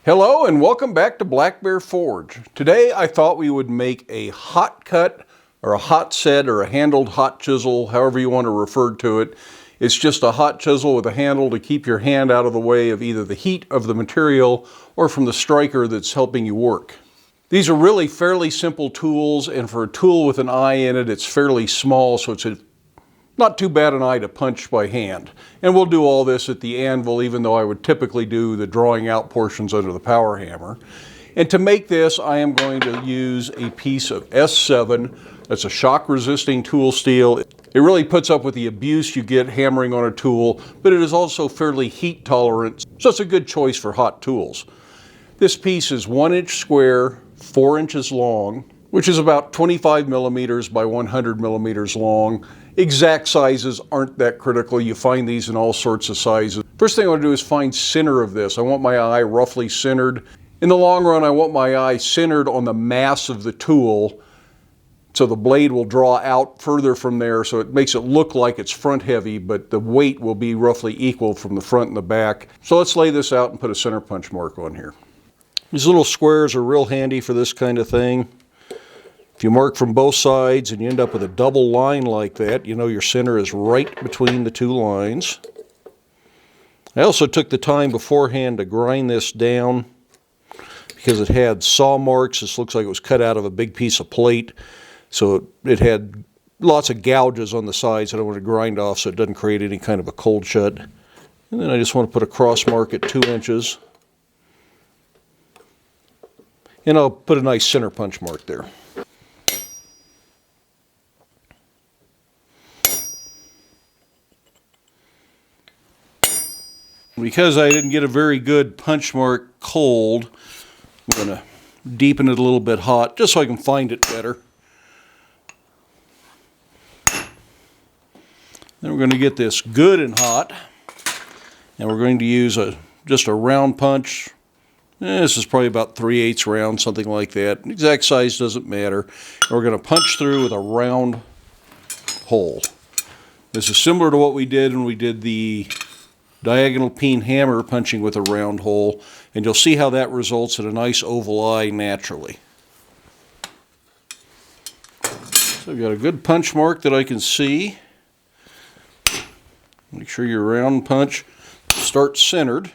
Hello and welcome back to Black Bear Forge. Today I thought we would make a hot cut or a hot set or a handled hot chisel, however you want to refer to it. It's just a hot chisel with a handle to keep your hand out of the way of either the heat of the material or from the striker that's helping you work. These are really fairly simple tools, and for a tool with an eye in it, it's fairly small, so it's not too bad an eye to punch by hand. And we'll do all this at the anvil, even though I would typically do the drawing out portions under the power hammer. And to make this, I am going to use a piece of S7. That's a shock resisting tool steel. It really puts up with the abuse you get hammering on a tool, but it is also fairly heat tolerant, so it's a good choice for hot tools. This piece is 1 inch square, 4 inches long, which is about 25 millimeters by 100 millimeters long. Exact sizes aren't that critical. You find these in all sorts of sizes. First thing I want to do is find center of this. I want my eye roughly centered. In the long run, I want my eye centered on the mass of the tool, so the blade will draw out further from there, so it makes it look like it's front heavy, but the weight will be roughly equal from the front and the back. So let's lay this out and put a center punch mark on here. These little squares are real handy for this kind of thing. If you mark from both sides and you end up with a double line like that, you know your center is right between the two lines. I also took the time beforehand to grind this down because it had saw marks. This looks like it was cut out of a big piece of plate, so it had lots of gouges on the sides that I want to grind off so it doesn't create any kind of a cold shut. And then I just want to put a cross mark at 2 inches. And I'll put a nice center punch mark there. Because I didn't get a very good punch mark cold, I'm going to deepen it a little bit hot just so I can find it better. Then we're going to get this good and hot, and we're going to use just a round punch. This is probably about 3/8 round, something like that. Exact size doesn't matter. And we're going to punch through with a round hole. This is similar to what we did when we did the diagonal peen hammer punching with a round hole, and you'll see how that results in a nice oval eye naturally. So I've got a good punch mark that I can see. Make sure your round punch starts centered.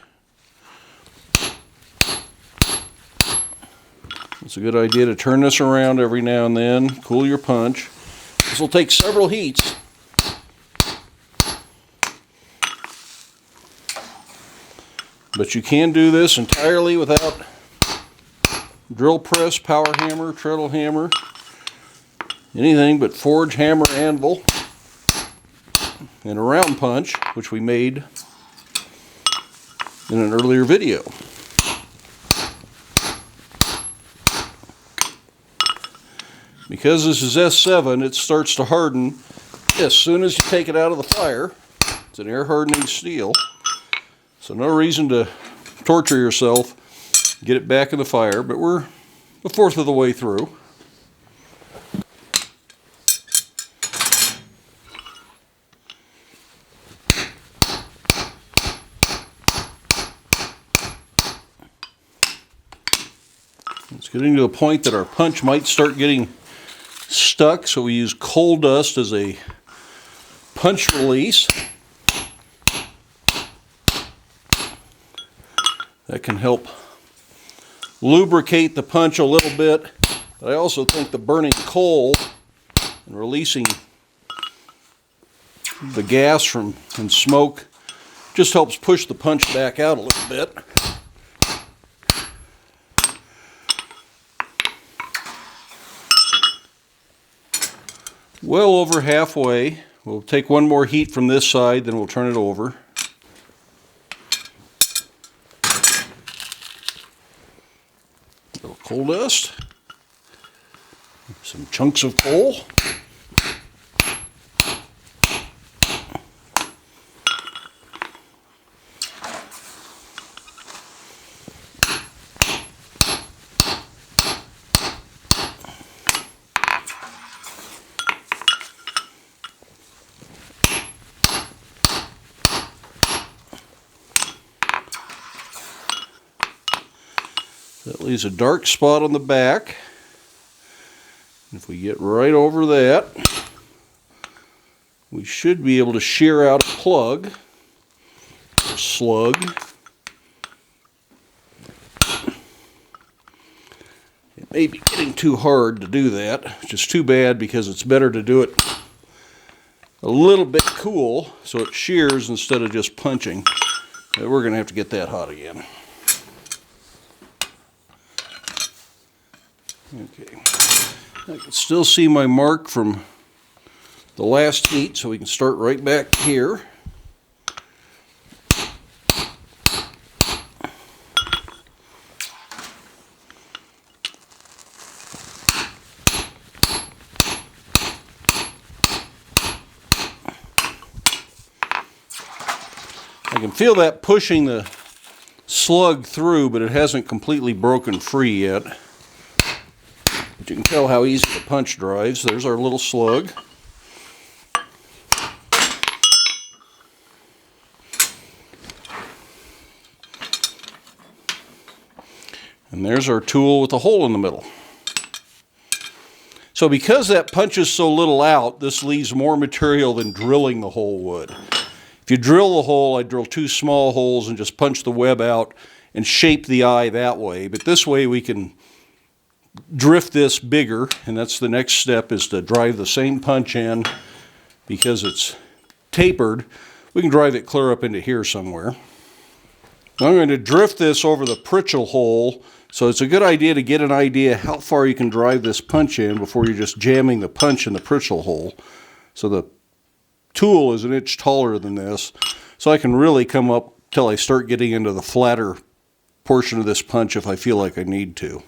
It's a good idea to turn this around every now and then, cool your punch. This will take several heats. But you can do this entirely without drill press, power hammer, treadle hammer, anything but forge, hammer, anvil, and a round punch, which we made in an earlier video. Because this is S7, it starts to harden as soon as you take it out of the fire. It's an air hardening steel. So no reason to torture yourself, get it back in the fire, but we're a fourth of the way through. It's getting to the point that our punch might start getting stuck, so we use coal dust as a punch release. That can help lubricate the punch a little bit. But I also think the burning coal and releasing the gas and smoke just helps push the punch back out a little bit. Well over halfway. We'll take one more heat from this side, then we'll turn it over. Coal dust, some chunks of coal, So that leaves a dark spot on the back. And if we get right over that, we should be able to shear out a plug, or slug. It may be getting too hard to do that, which is too bad because it's better to do it a little bit cool so it shears instead of just punching. But we're going to have to get that hot again. Okay, I can still see my mark from the last heat, so we can start right back here. I can feel that pushing the slug through, but it hasn't completely broken free yet. But you can tell how easy the punch drives. There's our little slug. And there's our tool with a hole in the middle. So because that punches so little out, this leaves more material than drilling the hole would. If you drill the hole, I'd drill 2 small holes and just punch the web out and shape the eye that way. But this way we can drift this bigger, and that's the next step, is to drive the same punch in. Because it's tapered, we can drive it clear up into here somewhere. I'm going to drift this over the Pritchel hole, so it's a good idea to get an idea how far you can drive this punch in before you're just jamming the punch in the Pritchel hole. So the tool is an inch taller than this, so I can really come up till I start getting into the flatter portion of this punch if I feel like I need to.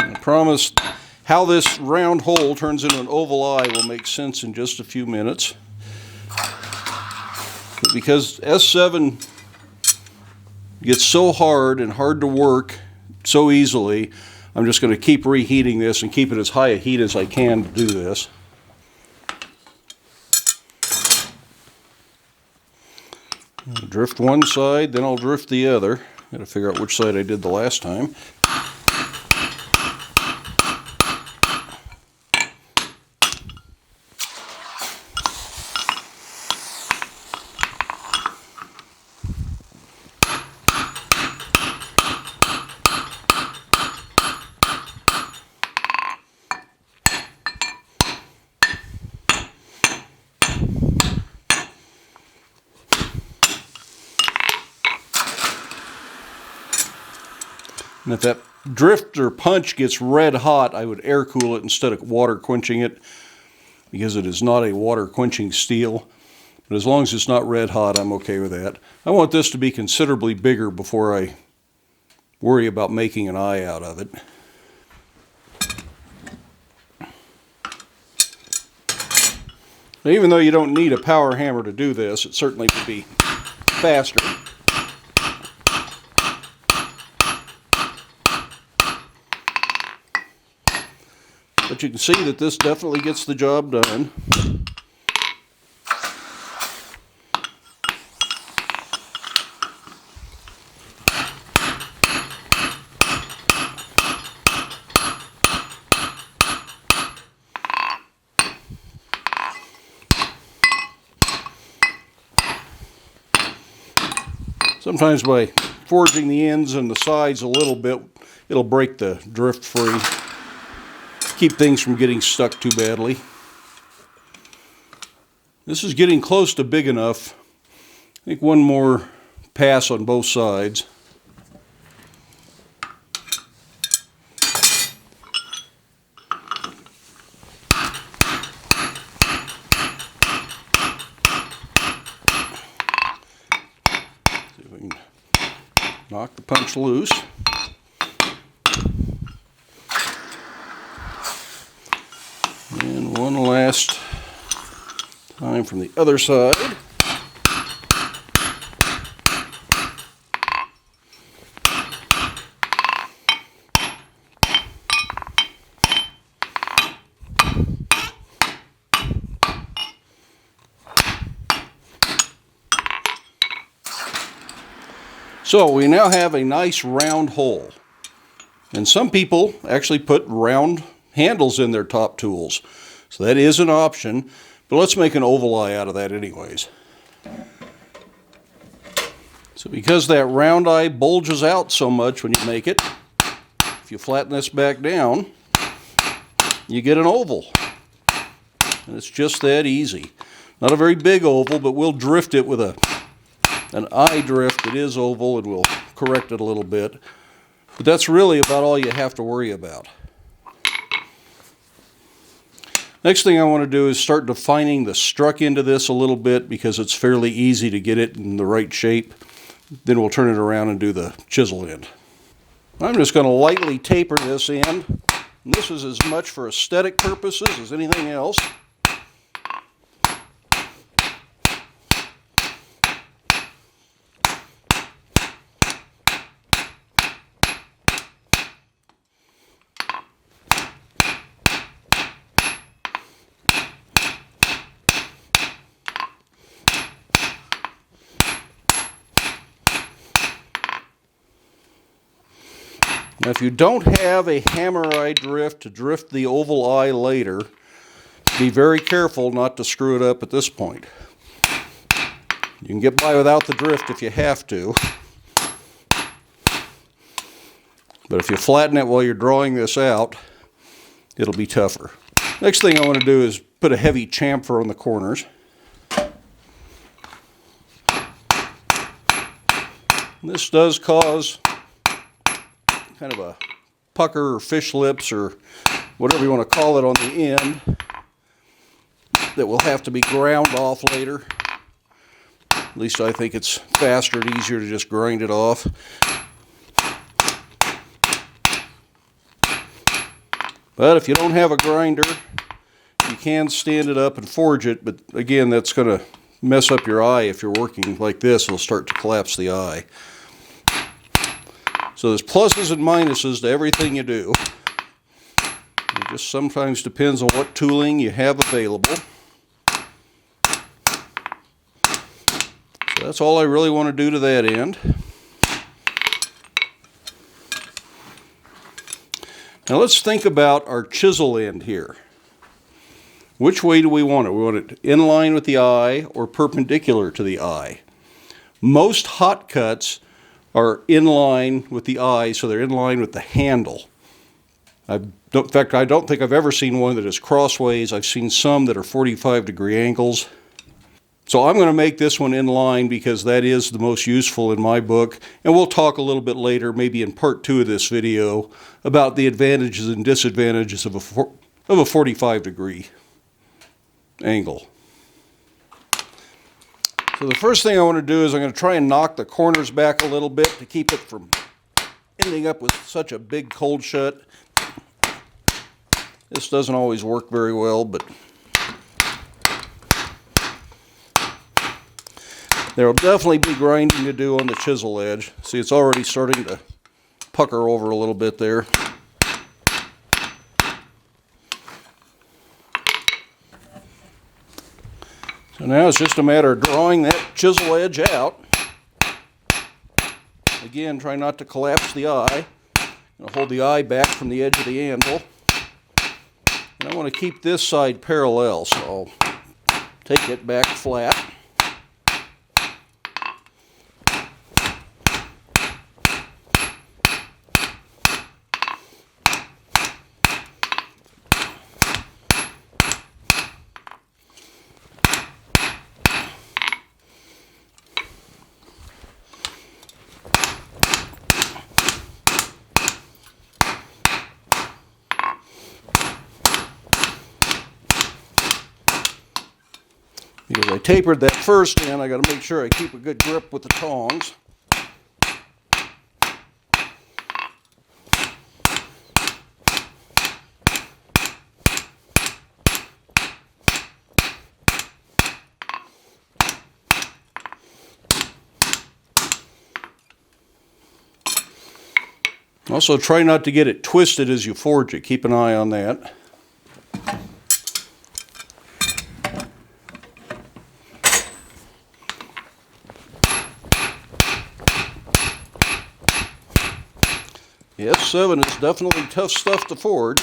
I promise how this round hole turns into an oval eye will make sense in just a few minutes. But because S7 gets so hard and hard to work so easily, I'm just going to keep reheating this and keep it as high a heat as I can to do this. I'll drift one side, then I'll drift the other. Got to figure out which side I did the last time. And if that drift or punch gets red hot, I would air cool it instead of water quenching it, because it is not a water quenching steel. But as long as it's not red hot, I'm okay with that. I want this to be considerably bigger before I worry about making an eye out of it. Now, even though you don't need a power hammer to do this, it certainly would be faster. But you can see that this definitely gets the job done. Sometimes by forging the ends and the sides a little bit, it'll break the drift free. Keep things from getting stuck too badly. This is getting close to big enough. I think one more pass on both sides. See if we can knock the punch loose. And one last time from the other side. So we now have a nice round hole. And some people actually put round handles in their top tools. So that is an option, but let's make an oval eye out of that anyways. So because that round eye bulges out so much when you make it, if you flatten this back down, you get an oval. And it's just that easy. Not a very big oval, but we'll drift it with an eye drift that is oval, and we'll correct it a little bit. But that's really about all you have to worry about. Next thing I want to do is start defining the struck into this a little bit, because it's fairly easy to get it in the right shape. Then we'll turn it around and do the chisel end. I'm just going to lightly taper this end. And this is as much for aesthetic purposes as anything else. Now, if you don't have a hammer eye drift to drift the oval eye later, be very careful not to screw it up at this point. You can get by without the drift if you have to. But if you flatten it while you're drawing this out, it'll be tougher. Next thing I want to do is put a heavy chamfer on the corners. And this does cause kind of a pucker or fish lips or whatever you want to call it on the end that will have to be ground off later. At least I think it's faster and easier to just grind it off. But if you don't have a grinder, you can stand it up and forge it, but again, that's going to mess up your eye. If you're working like this, it'll start to collapse the eye. So there's pluses and minuses to everything you do. It just sometimes depends on what tooling you have available. So that's all I really want to do to that end. Now let's think about our chisel end here. Which way do we want it? We want it in line with the eye or perpendicular to the eye. Most hot cuts are in line with the eye, so they're in line with the handle. In fact, I don't think I've ever seen one that is crossways. I've seen some that are 45-degree angles. So I'm going to make this one in line because that is the most useful in my book. And we'll talk a little bit later, maybe in part 2 of this video, about the advantages and disadvantages of a 45-degree angle. So the first thing I want to do is I'm going to try and knock the corners back a little bit to keep it from ending up with such a big cold shut. This doesn't always work very well, but there will definitely be grinding to do on the chisel edge. See, it's already starting to pucker over a little bit there. So now it's just a matter of drawing that chisel edge out. Again, try not to collapse the eye. I'll hold the eye back from the edge of the anvil. And I want to keep this side parallel, so I'll take it back flat. Because I tapered that first end, I got to make sure I keep a good grip with the tongs. Also, try not to get it twisted as you forge it. Keep an eye on that. The F7 is definitely tough stuff to forge.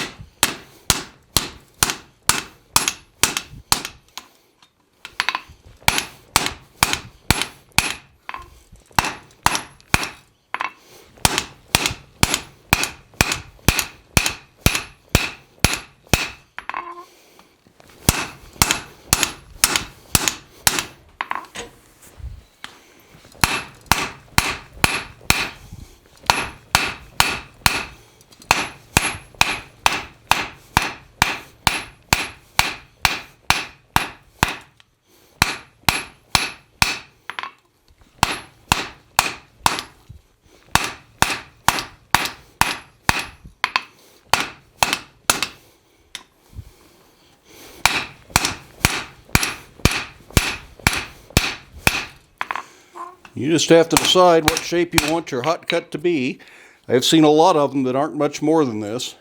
You just have to decide what shape you want your hot cut to be. I've seen a lot of them that aren't much more than this.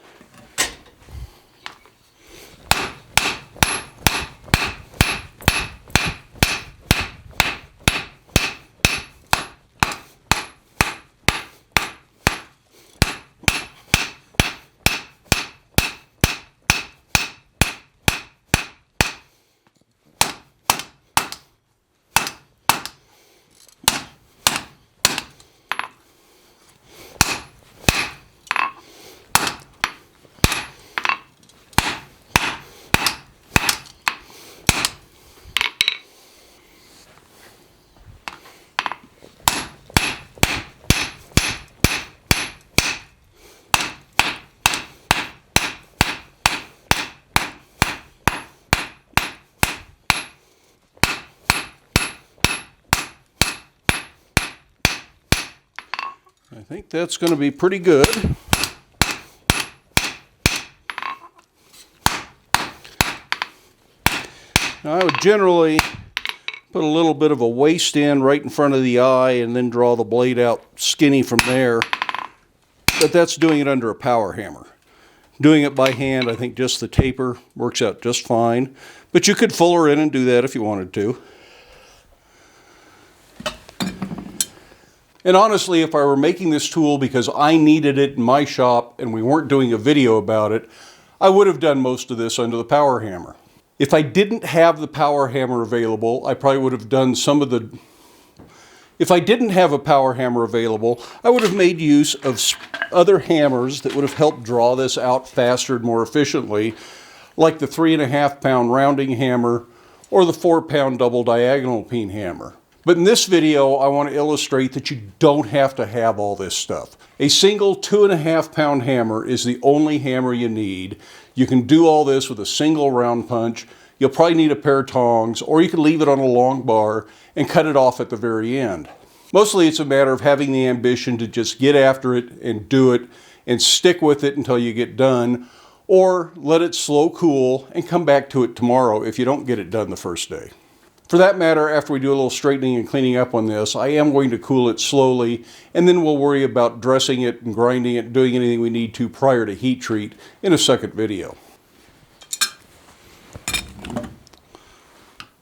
I think that's going to be pretty good. Now I would generally put a little bit of a waste in right in front of the eye and then draw the blade out skinny from there. But that's doing it under a power hammer. Doing it by hand, I think just the taper works out just fine. But you could fuller in and do that if you wanted to. And honestly, if I were making this tool because I needed it in my shop and we weren't doing a video about it, I would have done most of this under the power hammer. If I didn't have the power hammer available, I probably would have done some of the... If I didn't have a power hammer available, I would have made use of other hammers that would have helped draw this out faster and more efficiently, like the 3.5 pound rounding hammer or the 4 pound double diagonal peen hammer. But in this video, I want to illustrate that you don't have to have all this stuff. A single 2.5 pound hammer is the only hammer you need. You can do all this with a single round punch. You'll probably need a pair of tongs, or you can leave it on a long bar and cut it off at the very end. Mostly it's a matter of having the ambition to just get after it and do it and stick with it until you get done, or let it slow cool and come back to it tomorrow if you don't get it done the first day. For that matter, after we do a little straightening and cleaning up on this, I am going to cool it slowly, and then we'll worry about dressing it and grinding it, doing anything we need to prior to heat treat in a second video.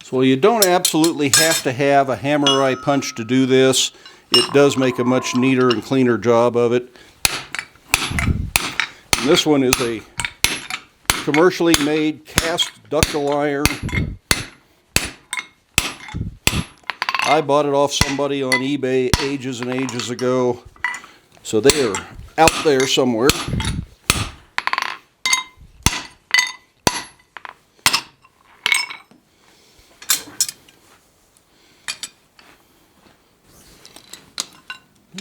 So you don't absolutely have to have a hammer eye punch to do this. It does make a much neater and cleaner job of it. And this one is a commercially made cast ductile iron. I bought it off somebody on eBay ages and ages ago, so they are out there somewhere.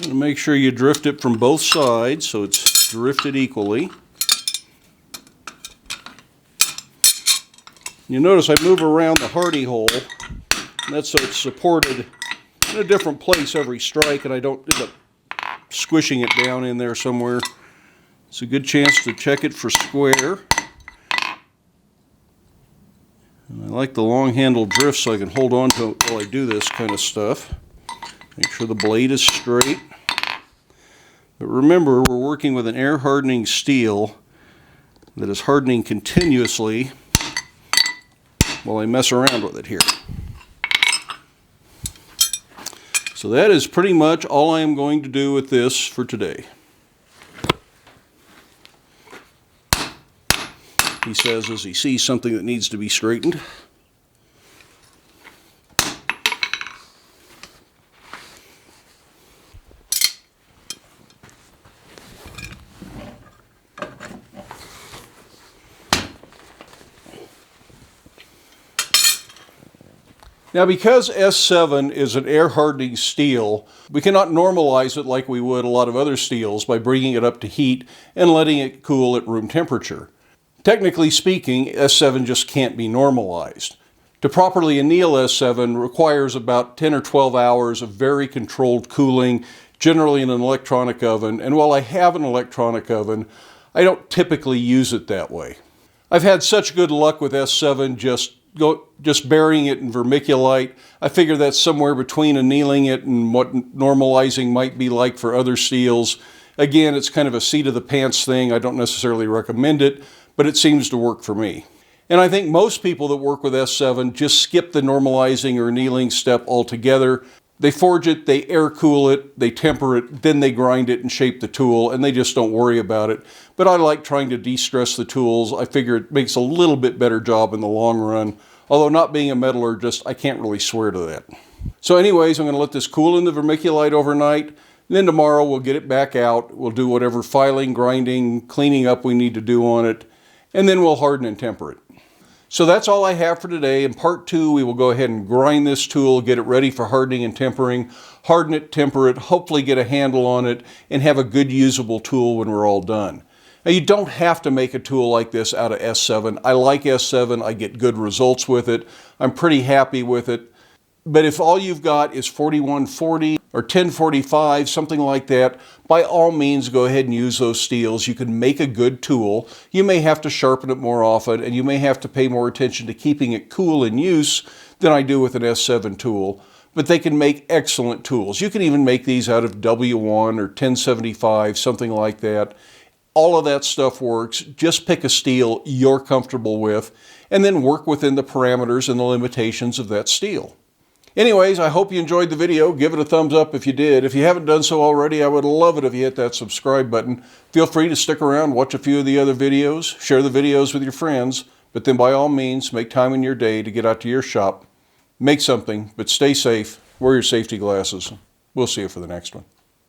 And make sure you drift it from both sides so it's drifted equally. You notice I move around the hardy hole. And that's so it's supported in a different place every strike, and I don't end up squishing it down in there somewhere. It's a good chance to check it for square. And I like the long handle drift so I can hold on to it while I do this kind of stuff. Make sure the blade is straight. But remember, we're working with an air hardening steel that is hardening continuously while I mess around with it here. So that is pretty much all I am going to do with this for today. he says as he sees something that needs to be straightened. Now, because S7 is an air hardening steel, we cannot normalize it like we would a lot of other steels by bringing it up to heat and letting it cool at room temperature. Technically speaking, S7 just can't be normalized. To properly anneal S7 requires about 10 or 12 hours of very controlled cooling, generally in an electronic oven, and while I have an electronic oven, I don't typically use it that way. I've had such good luck with S7 just burying it in vermiculite. I figure that's somewhere between annealing it and what normalizing might be like for other steels. Again, it's kind of a seat of the pants thing. I don't necessarily recommend it, but it seems to work for me. And I think most people that work with S7 just skip the normalizing or annealing step altogether. They forge it, they air cool it, they temper it, then they grind it and shape the tool, and they just don't worry about it. But I like trying to de-stress the tools. I figure it makes a little bit better job in the long run. Although not being a metallurgist, I can't really swear to that. So anyways, I'm going to let this cool in the vermiculite overnight. Then tomorrow we'll get it back out. We'll do whatever filing, grinding, cleaning up we need to do on it. And then we'll harden and temper it. So that's all I have for today. In part 2, we will go ahead and grind this tool, get it ready for hardening and tempering, harden it, temper it, hopefully get a handle on it, and have a good usable tool when we're all done. Now, you don't have to make a tool like this out of S7. I like S7. I get good results with it. I'm pretty happy with it. But if all you've got is 4140 or 1045, something like that, by all means go ahead and use those steels. You can make a good tool. You may have to sharpen it more often, and you may have to pay more attention to keeping it cool in use than I do with an S7 tool. But they can make excellent tools. You can even make these out of W1 or 1075, something like that. All of that stuff works. Just pick a steel you're comfortable with, and then work within the parameters and the limitations of that steel. Anyways, I hope you enjoyed the video. Give it a thumbs up if you did. If you haven't done so already, I would love it if you hit that subscribe button. Feel free to stick around, watch a few of the other videos, share the videos with your friends, but then by all means, make time in your day to get out to your shop. Make something, but stay safe. Wear your safety glasses. We'll see you for the next one.